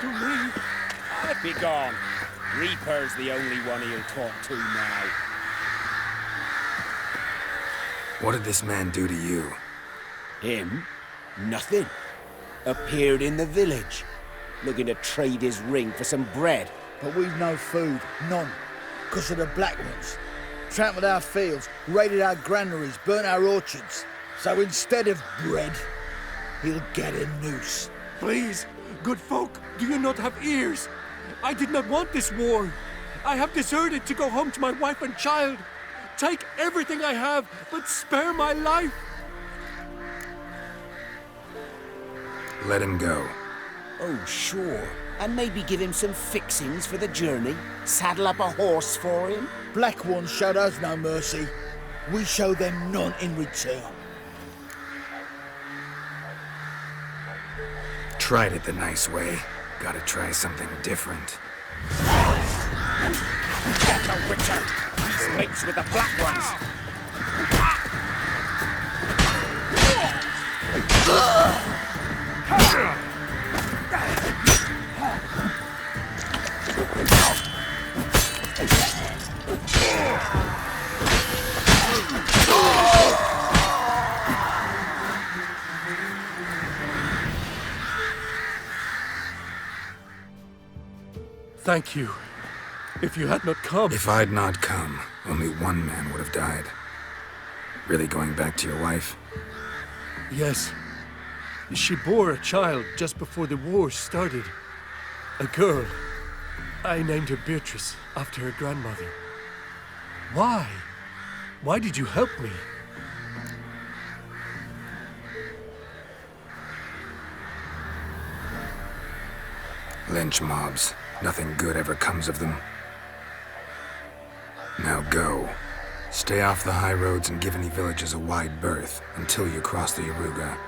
to me. Be gone. Reaper's the only one he'll talk to now. What did this man do to you? Him? Nothing. Appeared in the village, looking to trade his ring for some bread. But we've no food, none, because of the Black Ones. Trampled our fields, raided our granaries, burnt our orchards. So instead of bread, he'll get a noose. Please, good folk, do you not have ears? I did not want this war. I have deserted to go home to my wife and child. Take everything I have, but spare my life. Let him go. Oh, sure. And maybe give him some fixings for the journey. Saddle up a horse for him. Black Ones showed us no mercy. We show them none in return. Tried it the nice way. Gotta try something different. Get the Witcher! He's mates with the Black Ones! Thank you. If you had not come... If I'd not come, only one man would have died. Really going back to your wife? Yes. She bore a child just before the war started. A girl. I named her Beatrice, after her grandmother. Why? Why did you help me? Lynch mobs. Nothing good ever comes of them. Now go. Stay off the high roads and give any villages a wide berth until you cross the Yaruga.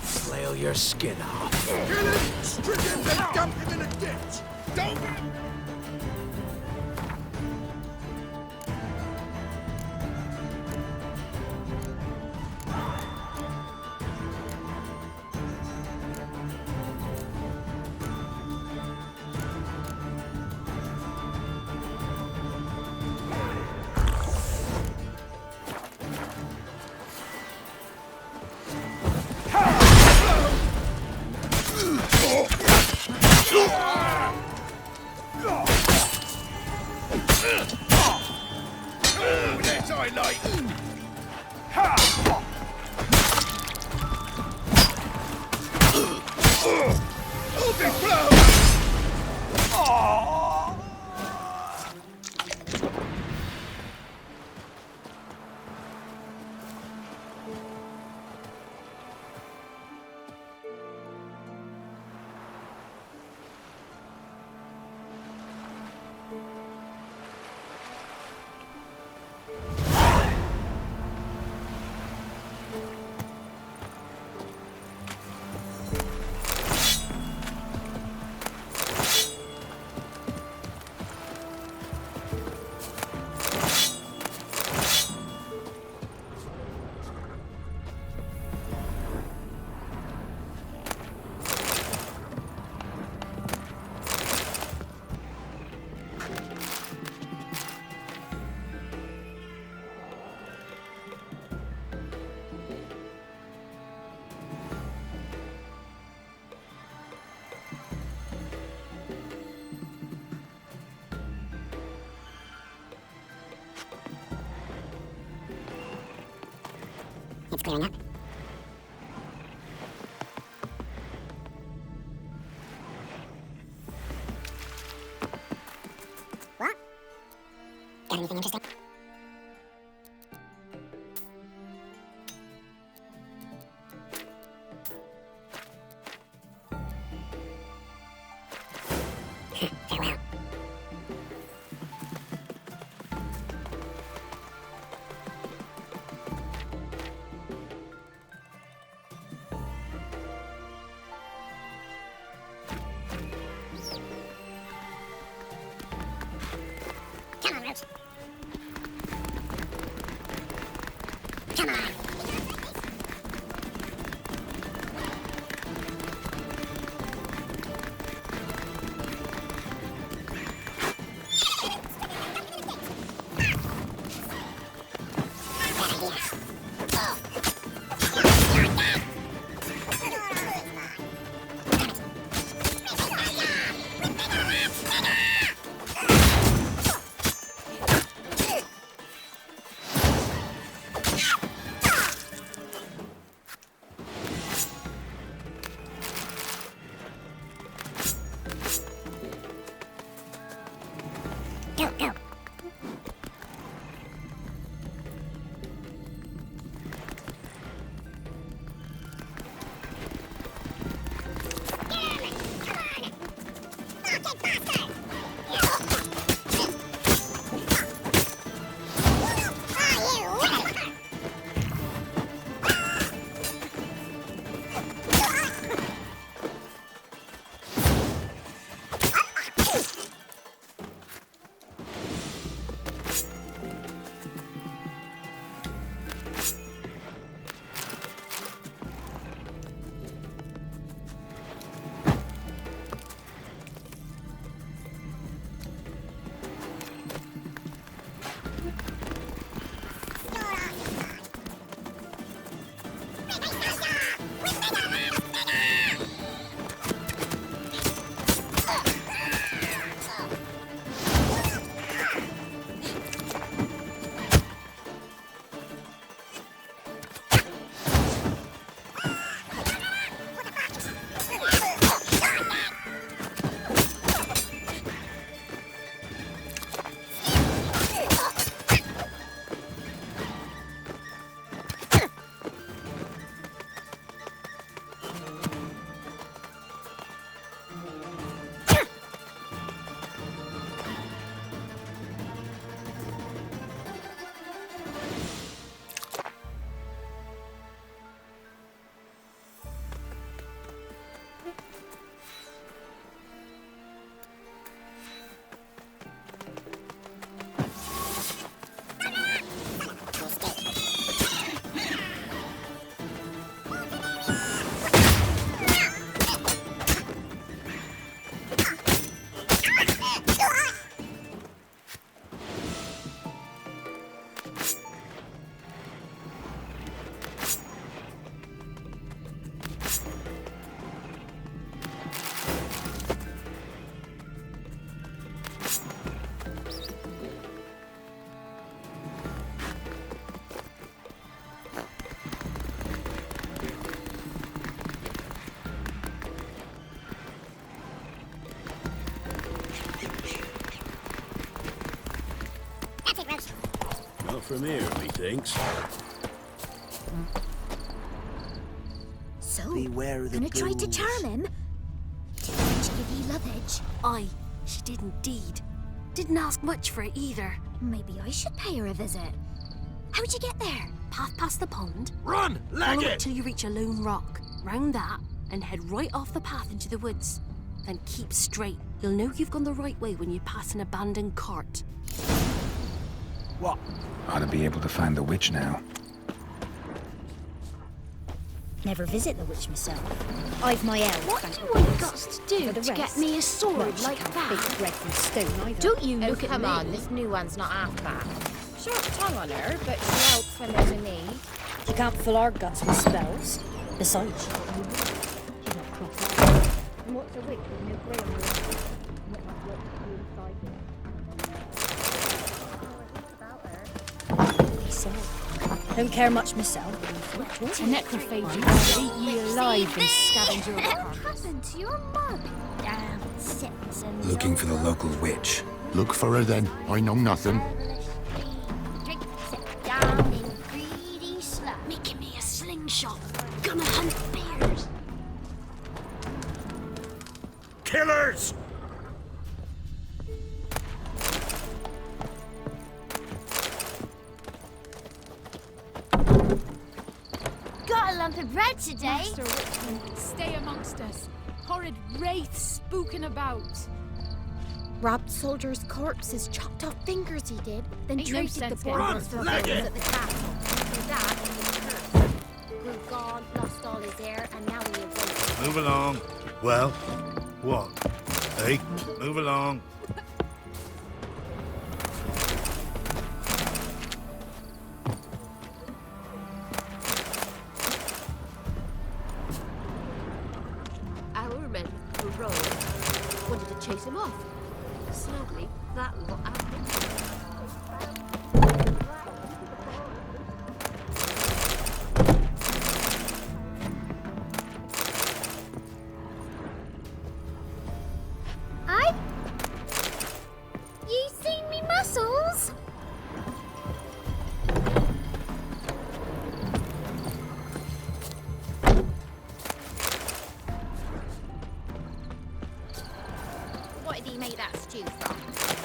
Flail your skin off. Kill him! Strip him, then dump him in a ditch! Don't... Oh, that's I like. Overflow! It's clearing up. What? Got anything interesting? Farewell. Come on, Roach. Come on. Bad idea. Not from here, methinks. So, Beware of the gonna try to ghouls. charm him? Did she give you lovage? Aye, she did indeed. Didn't ask much for it either. Maybe I should pay her a visit. How'd you get there? Path past the pond. Run! Follow Leg it it! till you reach a lone rock. Round that, and head right off the path into the woods. Then keep straight. You'll know you've gone the right way when you pass an abandoned cart. What? Ought to be able to find the witch now. Never visit the witch myself. I've my elf. What thank do you want goodness. guts to do For the to get rest, me a sword well, she like can't that? bake bread from stone either. Don't you Oh, look at come me. on, this new one's not half bad. Short tongue on her, but she helps when there's a need. She can't fill our guts with spells. Besides, she's not cross. And what's a witch with no grey on her? Not much work to do inside. Myself. Don't care much myself. A necrophage will eat ye alive and scavenge your What carcass. happened to your mug? Damn citizens. Looking for the local witch. Look for her then. I know nothing. Drink, sit down and greedy slut. Making me a slingshot. Gonna hunt bears. Killers! Got a lump of bread today. Master Witchman, stay amongst us. Horrid wraiths spooking about. Robbed soldiers' corpses, chopped off fingers he did, then Ain't no traded sense the getting bones us for leg bones it. at the castle. After that, he was cursed. Grew gone, lost all his hair, and now he awakes. Move along. Well, what? Hey, move along. Our men were rolling. Wanted to chase him off. Slowly, that lot happened. I? You seen me muscles? What did he make that stew from?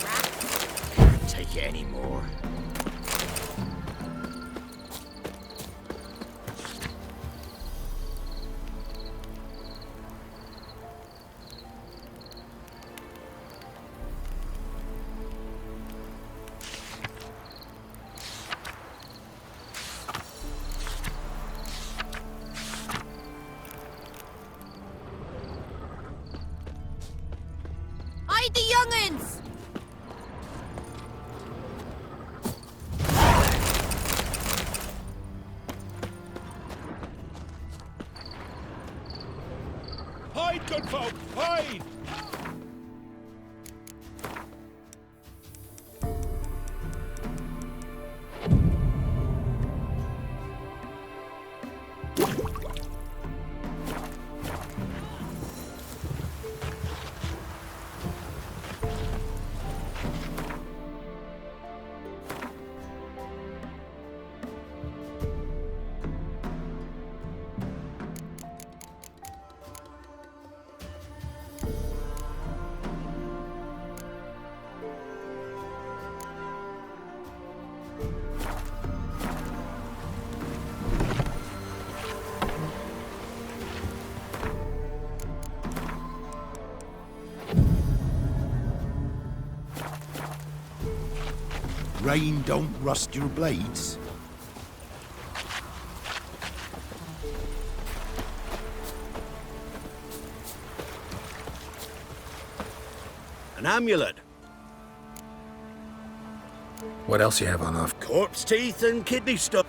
Rats? Can't take it anymore. Hide the young'uns! Hide, good folk! Hide! Rain don't rust your blades. An amulet. What else you have on offer? Corpse teeth and kidney stuff.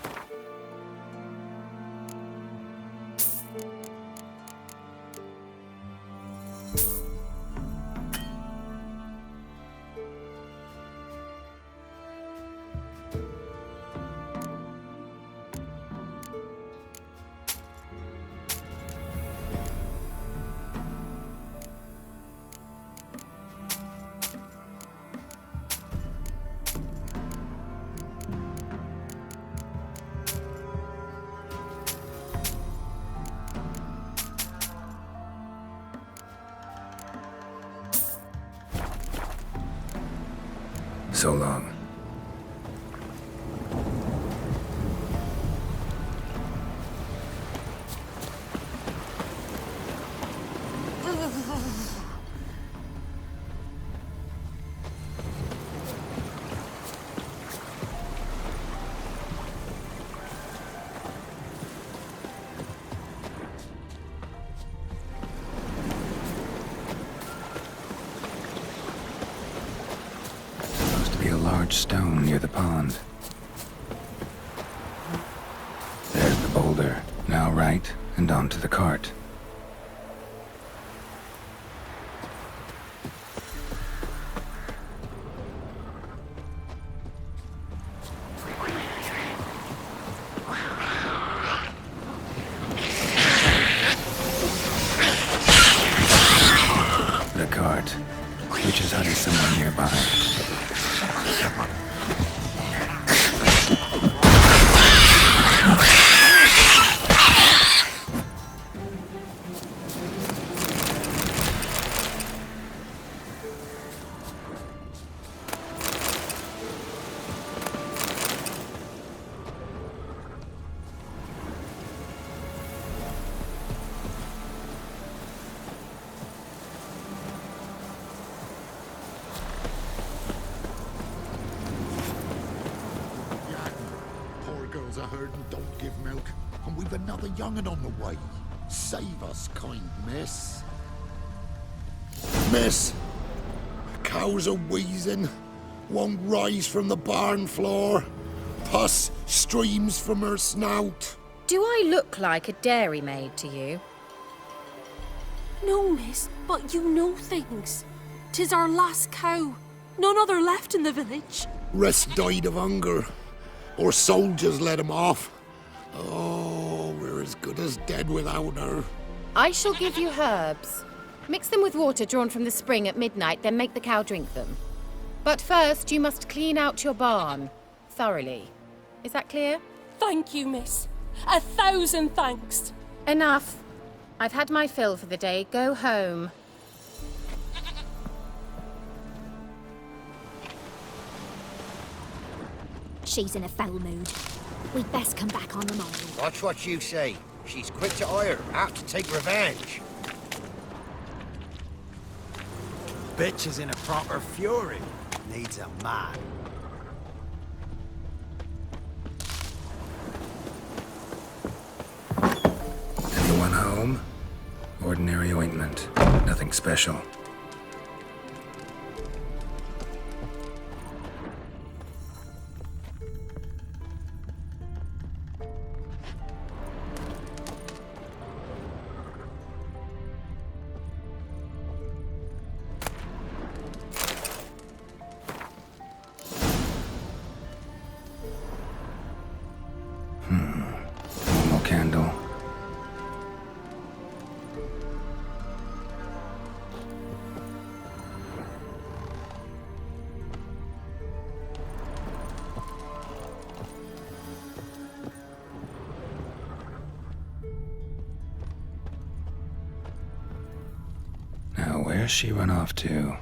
so long. Stone near the pond. There's the boulder. Now right, and onto the cart. The cart, which is hiding somewhere nearby. I heard and don't give milk. And we've another young'un on the way. Save us, kind miss. Miss! Cows are wheezing. Won't rise from the barn floor. Pus streams from her snout. Do I look like a dairymaid to you? No, miss, but you know things. 'Tis our last cow. None other left in the village. Rest died of hunger. Or soldiers let him off. Oh, we're as good as dead without her. I shall give you herbs. Mix them with water drawn from the spring at midnight, then make the cow drink them. But first, you must clean out your barn. Thoroughly. Is that clear? Thank you, miss. 1,000 thanks. Enough. I've had my fill for the day. Go home. She's in a foul mood. We'd best come back on the morrow. Watch what you say. She's quick to ire, apt to take revenge. Bitch is in a proper fury. Needs a man. Anyone home? Ordinary ointment. Nothing special. One more candle. Now, where's she run off to?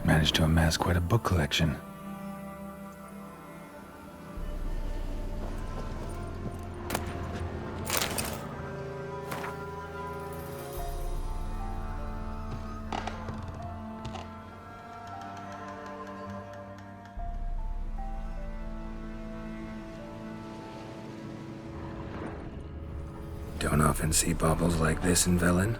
Managed to amass quite a book collection. Don't often see baubles like this in Velen.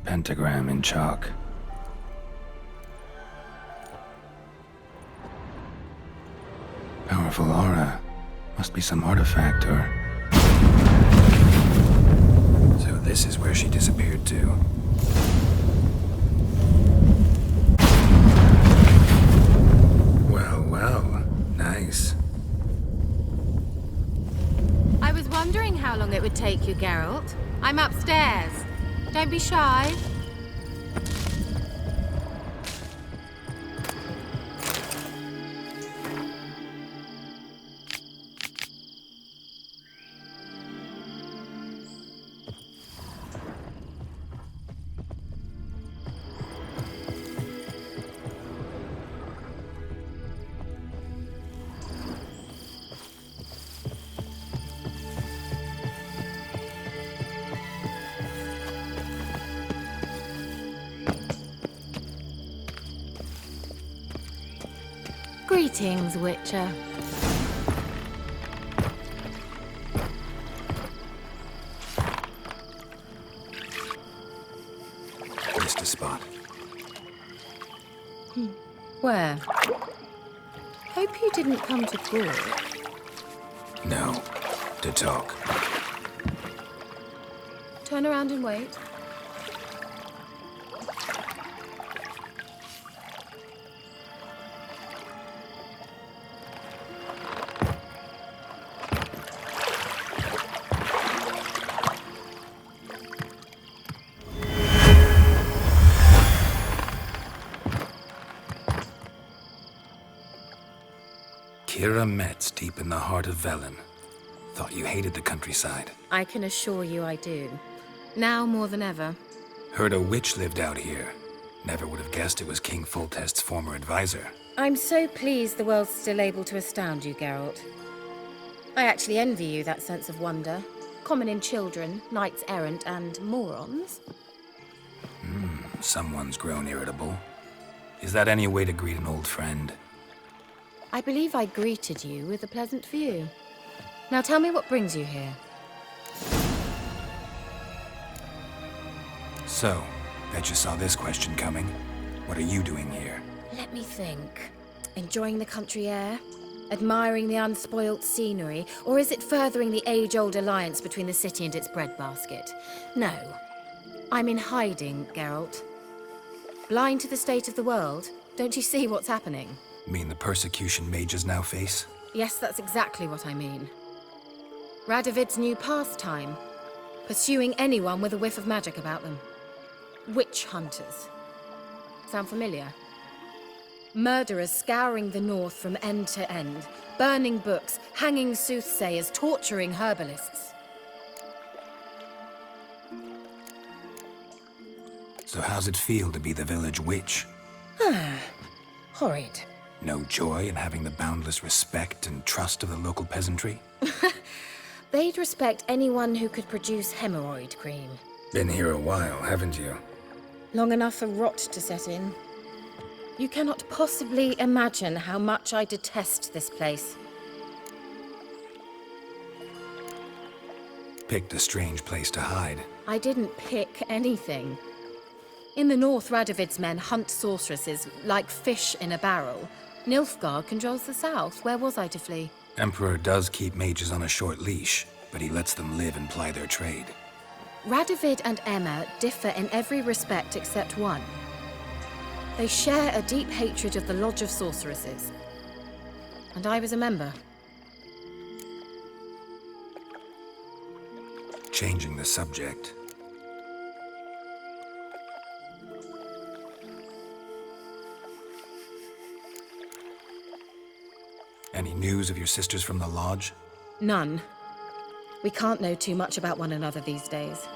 Pentagram in chalk. Powerful aura. Must be some artifact or... So this is where she disappeared to. Well, well. Nice. I was wondering how long it would take you, Geralt. I'm upstairs. Don't be shy. Greetings, Witcher. Missed a spot. Where? Hope you didn't come to talk. No. To talk. Turn around and wait. Kira Metz, deep in the heart of Velen. Thought you hated the countryside. I can assure you I do. Now more than ever. Heard a witch lived out here. Never would have guessed it was King Foltest's former advisor. I'm so pleased the world's still able to astound you, Geralt. I actually envy you that sense of wonder. Common in children, knights errant, and morons. Someone's grown irritable. Is that any way to greet an old friend? I believe I greeted you with a pleasant view. Now tell me what brings you here. So, bet you saw this question coming. What are you doing here? Let me think. Enjoying the country air? Admiring the unspoilt scenery? Or is it furthering the age-old alliance between the city and its breadbasket? No. I'm in hiding, Geralt. Blind to the state of the world? Don't you see what's happening? Mean the persecution mages now face? Yes, that's exactly what I mean. Radovid's new pastime. Pursuing anyone with a whiff of magic about them. Witch hunters. Sound familiar? Murderers scouring the north from end to end. Burning books, hanging soothsayers, torturing herbalists. So how's it feel to be the village witch? Horrid. No joy in having the boundless respect and trust of the local peasantry? They'd respect anyone who could produce hemorrhoid cream. Been here a while, haven't you? Long enough for rot to set in. You cannot possibly imagine how much I detest this place. Picked a strange place to hide. I didn't pick anything. In the north, Radovid's men hunt sorceresses like fish in a barrel. Nilfgaard controls the south. Where was I to flee? Emperor does keep mages on a short leash, but he lets them live and ply their trade. Radovid and Emma differ in every respect except one. They share a deep hatred of the Lodge of Sorceresses. And I was a member. Changing the subject. Any news of your sisters from the lodge? None. We can't know too much about one another these days.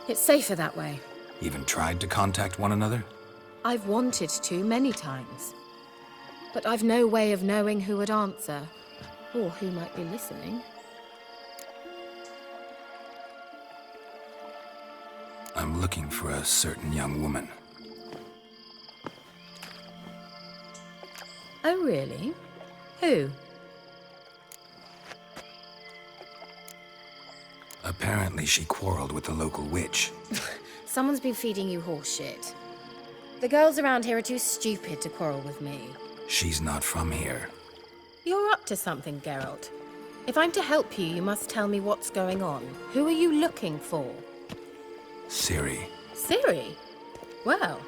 It's safer that way. Even tried to contact one another? I've wanted to many times. But I've no way of knowing who would answer, or who might be listening. I'm looking for a certain young woman. Oh, really? Who? Apparently she quarreled with the local witch. Someone's been feeding you horse shit. The girls around here are too stupid to quarrel with me. She's not from here. You're up to something, Geralt. If I'm to help you, you must tell me what's going on. Who are you looking for? Ciri. Ciri? Well,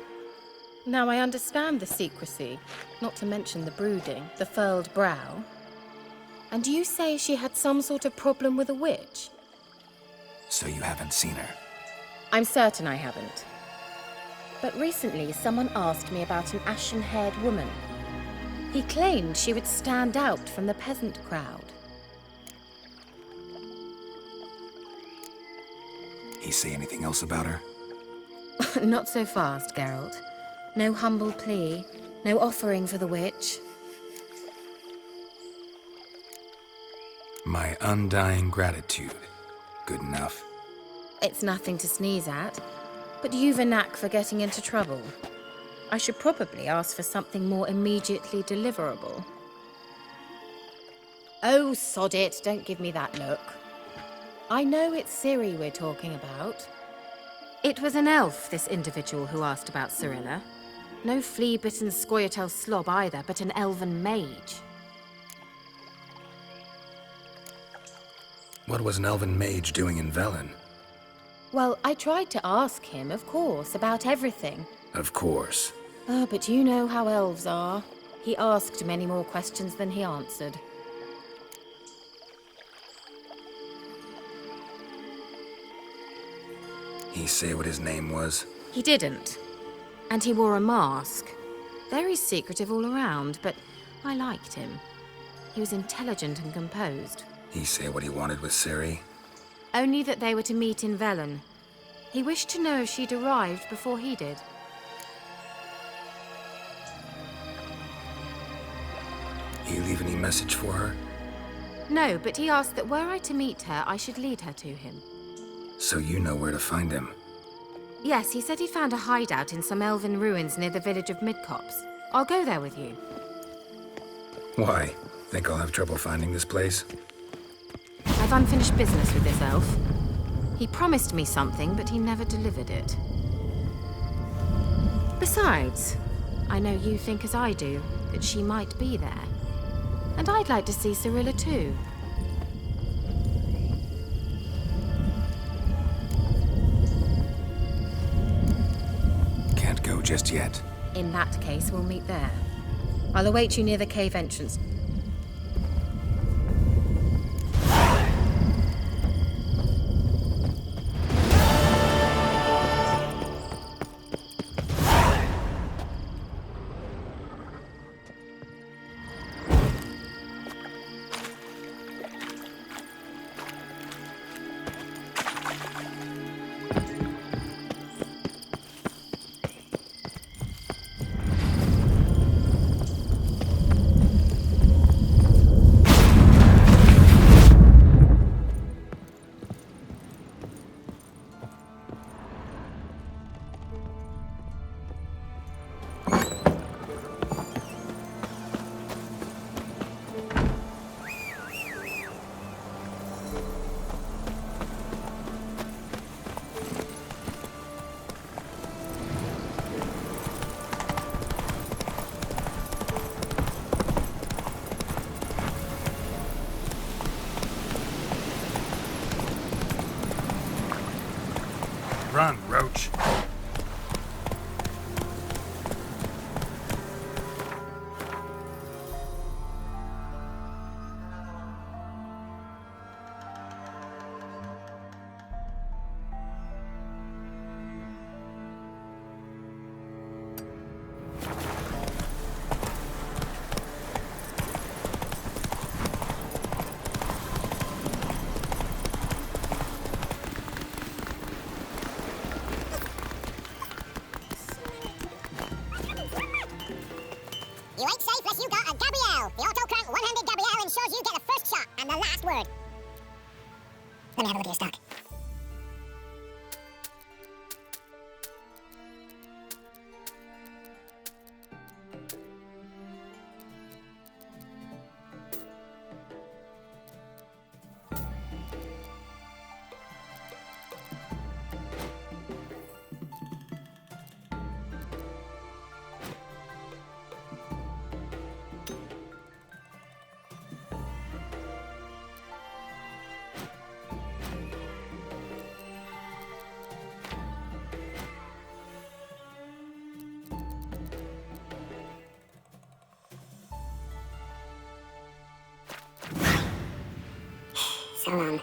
now I understand the secrecy, not to mention the brooding, the furled brow. And you say she had some sort of problem with a witch? So you haven't seen her? I'm certain I haven't. But recently, someone asked me about an ashen-haired woman. He claimed she would stand out from the peasant crowd. He say anything else about her? Not so fast, Geralt. No humble plea, no offering for the witch. My undying gratitude. Good enough. It's nothing to sneeze at, but you've a knack for getting into trouble. I should probably ask for something more immediately deliverable. Oh, sod it, don't give me that look. I know it's Ciri we're talking about. It was an elf, this individual who asked about Cirilla. No flea-bitten Scoia'tael slob either, but an elven mage. What was an elven mage doing in Velen? Well, I tried to ask him, of course, about everything. Of course. Oh, but you know how elves are. He asked many more questions than he answered. He say what his name was? He didn't. And he wore a mask. Very secretive all around, but I liked him. He was intelligent and composed. He say what he wanted with Ciri? Only that they were to meet in Velen. He wished to know if she'd arrived before he did. He leave any message for her? No, but he asked that were I to meet her, I should lead her to him. So you know where to find him? Yes, he said he'd found a hideout in some elven ruins near the village of Midcopse. I'll go there with you. Why? Think I'll have trouble finding this place? I've unfinished business with this elf. He promised me something, but he never delivered it. Besides, I know you think as I do, that she might be there. And I'd like to see Cirilla too. Can't go just yet. In that case, we'll meet there. I'll await you near the cave entrance. Run, Roach. You ain't safe unless you got a Gabrielle. The auto-crank one-handed Gabrielle ensures you get the first shot and the last word. Let me have a look at your stock. so long.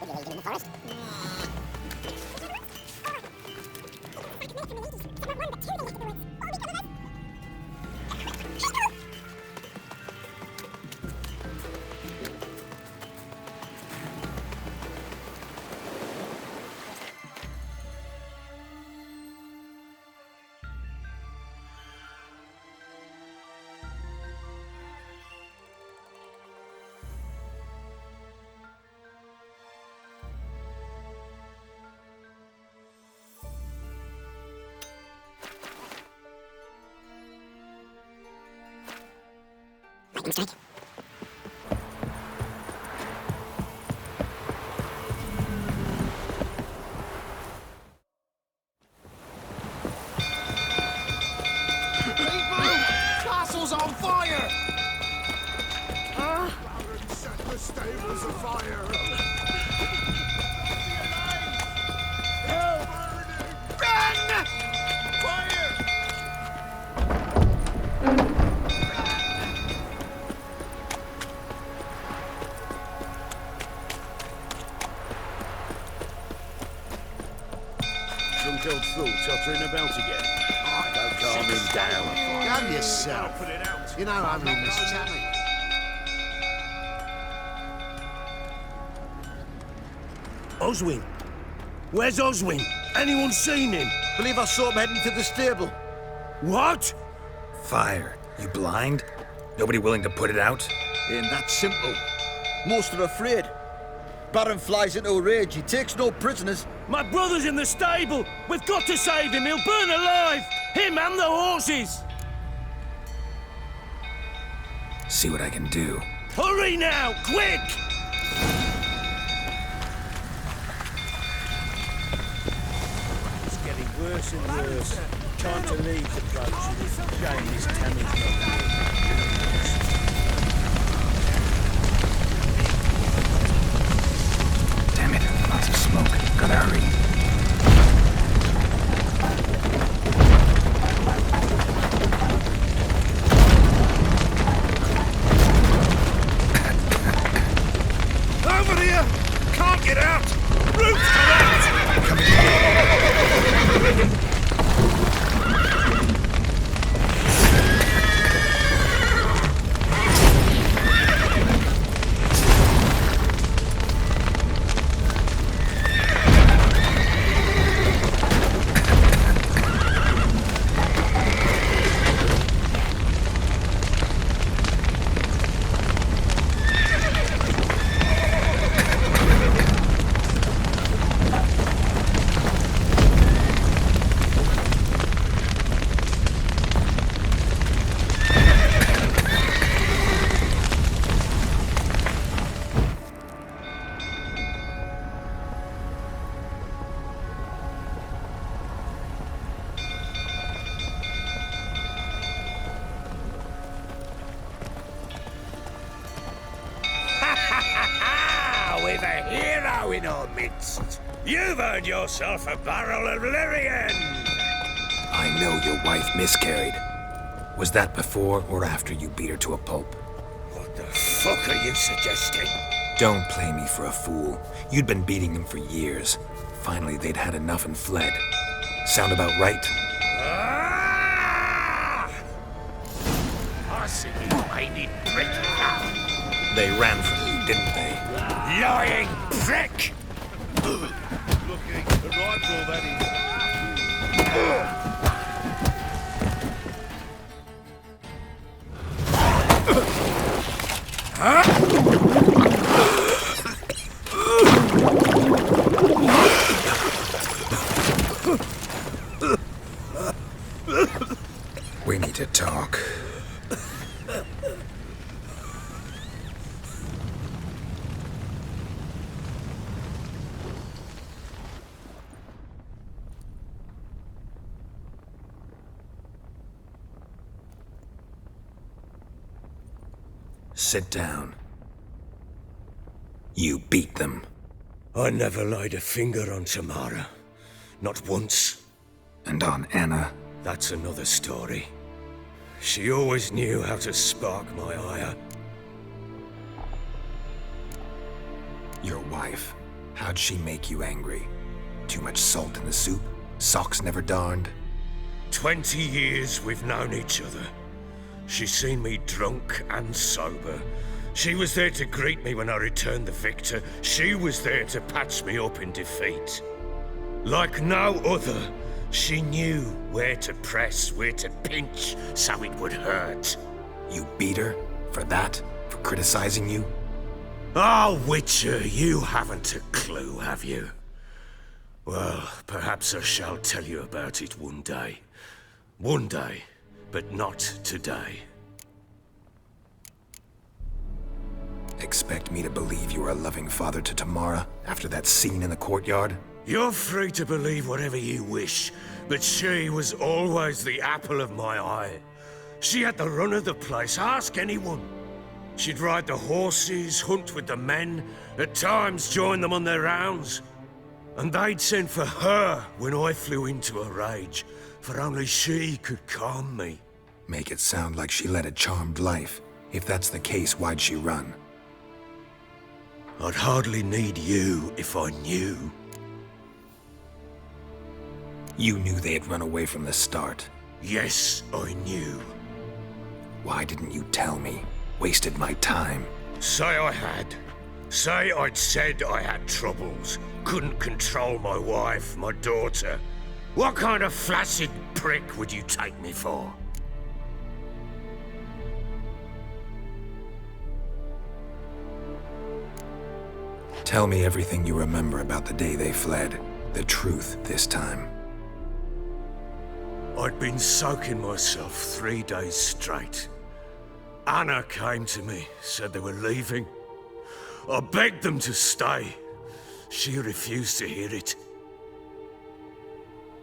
Would you leave him in the forest? Lightning strike. Castle's on fire! Baron set the stables afire! Run! Fire! Drunk old fool tottering about again. Don't calm him down. Calm yourself. You know I'm in Miss Tammy. Oswin? Where's Oswin? Anyone seen him? Believe I saw him heading to the stable. What? Fire. You blind? Nobody willing to put it out? Ain't that simple. Most are afraid. Baron flies into a rage. He takes no prisoners. My brother's in the stable. We've got to save him. He'll burn alive. Him and the horses. See what I can do. Hurry now, quick! It's getting worse and worse. Time to leave the approaching. Shame Miss Tammy's not here. Damn it, lots of smoke. Gotta hurry. Over here! Can't get out! Roof's collapsed! Coming in. With a hero in our midst. You've earned yourself a barrel of Lyrian. I know your wife miscarried. Was that before or after you beat her to a pulp? What the fuck are you suggesting? Don't play me for a fool. You'd been beating them for years. Finally, they'd had enough and fled. Sound about right? Ah! I see you mighty prick now. They ran from you, didn't they? Lying prick! Looking the rifle, that We need to talk. Sit down. You beat them. I never laid a finger on Tamara. Not once. And on Anna? That's another story. She always knew how to spark my ire. Your wife. How'd she make you angry? Too much salt in the soup? Socks never darned? 20 years we've known each other. She's seen me drunk and sober. She was there to greet me when I returned the victor. She was there to patch me up in defeat. Like no other, she knew where to press, where to pinch, so it would hurt. You beat her? For that? For criticizing you? Oh, Witcher, you haven't a clue, have you? Well, perhaps I shall tell you about it one day. One day, but not today. Expect me to believe you were a loving father to Tamara after that scene in the courtyard? You're free to believe whatever you wish, but she was always the apple of my eye. She had the run of the place, ask anyone. She'd ride the horses, hunt with the men, at times join them on their rounds. And they'd send for her when I flew into a rage, for only she could calm me. Make it sound like she led a charmed life. If that's the case, why'd she run? I'd hardly need you if I knew. You knew they had run away from the start. Yes, I knew. Why didn't you tell me? Wasted my time. Say I had. Say I'd said I had troubles. Couldn't control my wife, my daughter. What kind of flaccid prick would you take me for? Tell me everything you remember about the day they fled. The truth this time. I'd been soaking myself 3 days straight. Anna came to me, said they were leaving. I begged them to stay. She refused to hear it.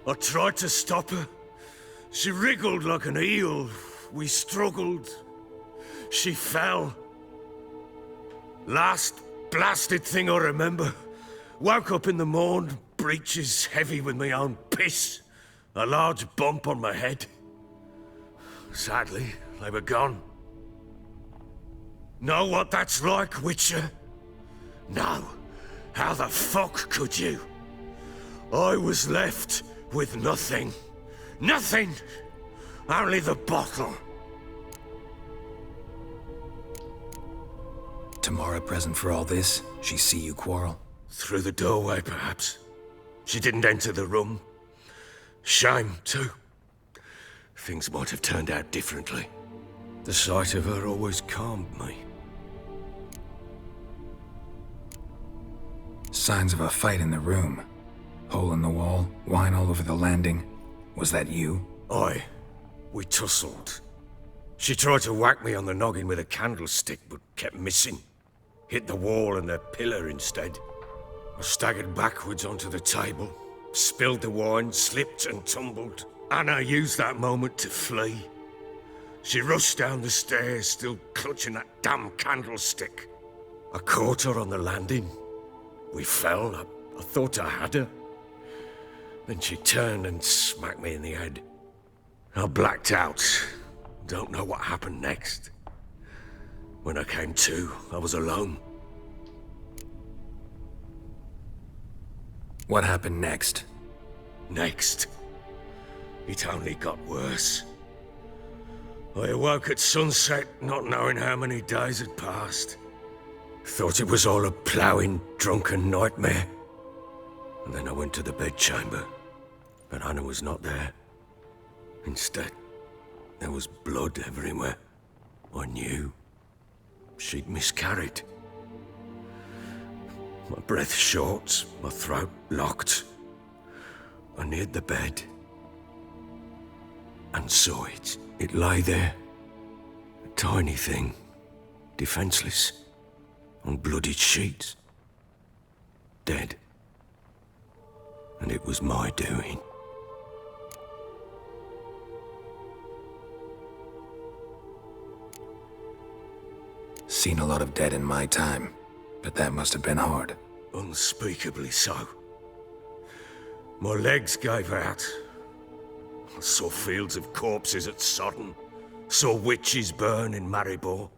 I tried to stop her. She wriggled like an eel. We struggled. She fell. Last blasted thing I remember. Woke up in the morn, breeches heavy with my own piss. A large bump on my head. Sadly, they were gone. Know what that's like, Witcher? No. How the fuck could you? I was left with nothing. Nothing! Only the bottle. Tamara present for all this? She see you quarrel? Through the doorway, perhaps. She didn't enter the room. Shame, too. Things might have turned out differently. The sight of her always calmed me. Signs of a fight in the room. Hole in the wall, wine all over the landing. Was that you? Aye. We tussled. She tried to whack me on the noggin with a candlestick, but kept missing. Hit the wall and the pillar instead. I staggered backwards onto the table, spilled the wine, slipped and tumbled. Anna used that moment to flee. She rushed down the stairs, still clutching that damn candlestick. I caught her on the landing. We fell. I thought I had her. Then she turned and smacked me in the head. I blacked out. Don't know what happened next. When I came to, I was alone. What happened next? Next? It only got worse. I awoke at sunset, not knowing how many days had passed. Thought it was all a ploughing, drunken nightmare. And then I went to the bedchamber, but Anna was not there. Instead, there was blood everywhere. I knew she'd miscarried. My breath short, my throat locked. I neared the bed and saw it. It lay there, a tiny thing, defenseless, on bloodied sheets, dead. And it was my doing. Seen a lot of dead in my time, but that must have been hard. Unspeakably so. My legs gave out. I saw fields of corpses at Sodden. Saw witches burn in Maribor.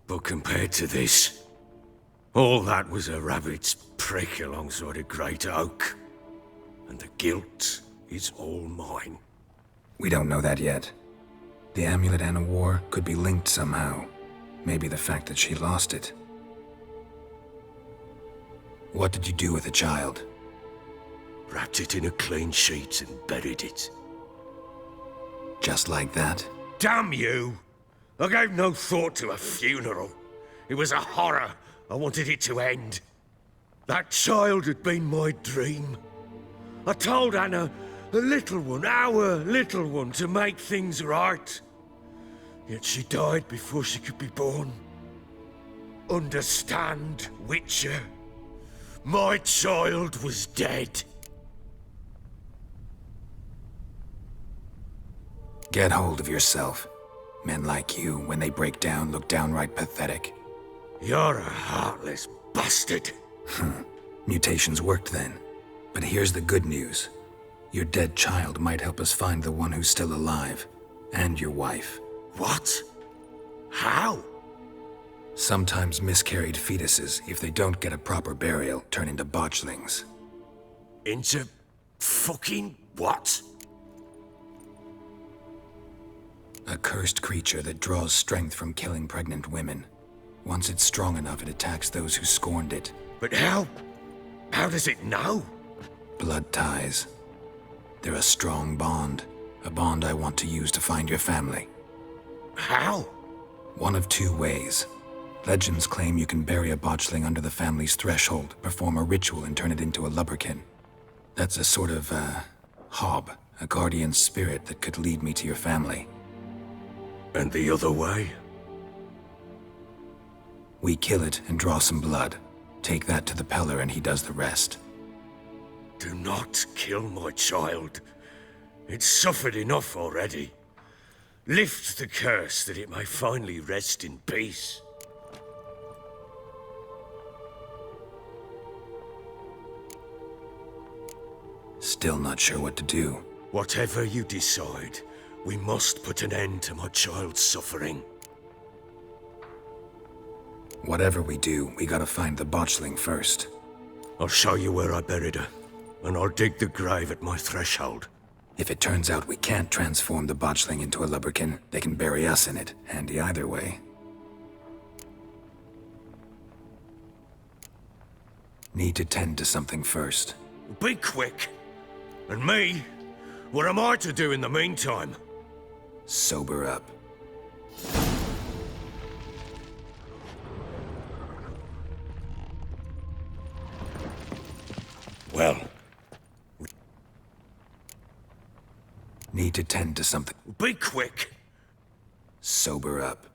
But compared to this, all that was a rabbit's prick alongside a great oak. And the guilt is all mine. We don't know that yet. The amulet Anna wore could be linked somehow. Maybe the fact that she lost it. What did you do with the child? Wrapped it in a clean sheet and buried it. Just like that? Damn you! I gave no thought to a funeral. It was a horror. I wanted it to end. That child had been my dream. I told Anna, the little one, our little one, to make things right. Yet she died before she could be born. Understand, Witcher? My child was dead. Get hold of yourself. Men like you, when they break down, look downright pathetic. You're a heartless bastard. Mutations worked then. But here's the good news. Your dead child might help us find the one who's still alive. And your wife. What? How? Sometimes miscarried fetuses, if they don't get a proper burial, turn into botchlings. Into fucking what? A cursed creature that draws strength from killing pregnant women. Once it's strong enough, it attacks those who scorned it. But how? How does it know? Blood ties. They're a strong bond. A bond I want to use to find your family. How? One of two ways. Legends claim you can bury a botchling under the family's threshold, perform a ritual, and turn it into a lubberkin. That's a sort of, hob, a guardian spirit that could lead me to your family. And the other way? We kill it and draw some blood. Take that to the Peller and he does the rest. Do not kill my child. It's suffered enough already. Lift the curse that it may finally rest in peace. Still not sure what to do. Whatever you decide, we must put an end to my child's suffering. Whatever we do, we gotta find the botchling first. I'll show you where I buried her, and I'll dig the grave at my threshold. If it turns out we can't transform the botchling into a lubberkin, they can bury us in it. Handy either way. Need to tend to something first. Be quick. And me? What am I to do in the meantime? Sober up. Well. Need to tend to something. Be quick. Sober up.